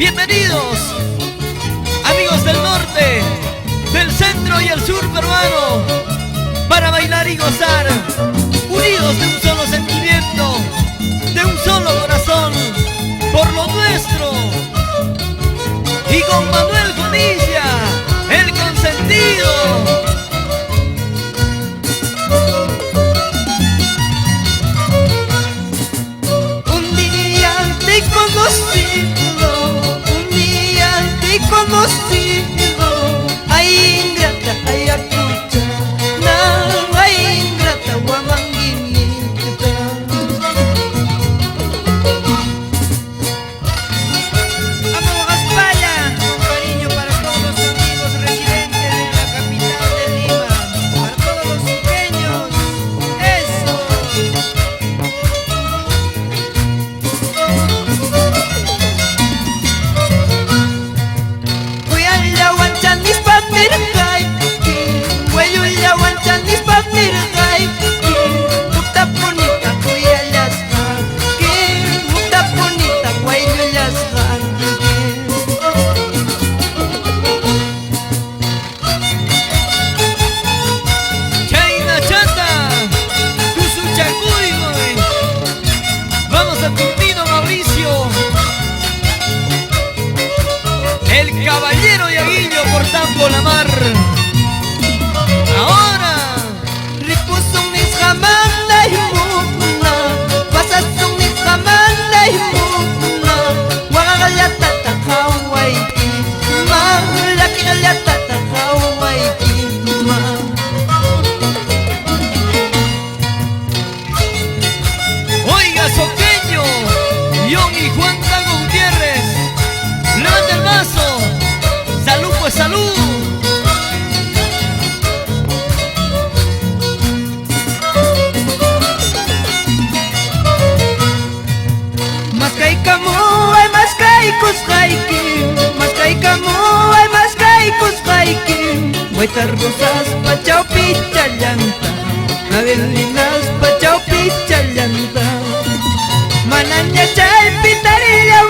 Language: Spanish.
Bienvenidos, amigos del norte, del centro y el sur peruano, para bailar y gozar, unidos de un solo sentimiento, de un solo corazón, por lo nuestro. Y con Manuel Bonilla, el consentido. Un día te he conocido, un día te he conocido. Ay, ingrata, ay, acucha, no, ay, ingrata, guamanguinita. Amo Gaspalla, con cariño para todos los amigos residentes de la capital de Lima, para todos los sureños, eso. Kuyalla wanchanis patirkay, Kuyalla wanchanis patirkay, Muta bonita kuyallasqa, Muta bonita kuyallasqa. Chayna Chata, Tusuchacuygoy. Vamos a Tintino Mauricio, el caballero Yaguillo por Tambo la Mar. Ahora, Ripusong ni Scamanda Himuna, Pasasong ni Scamanda Himuna, Wakalyatata Hawaii, Malaki Kalyatata Hawaii, oiga Soqueño, John y Juan Tago Gutiérrez, levanta el vaso, salud pues salud. Maskay kamu ay maskay kuskaykim, Maskay kamu ay maskay kuskaykim, Waitar rosas pachau pichallanta, Navelinas pachau pichallanta, Mananya chay pitarilla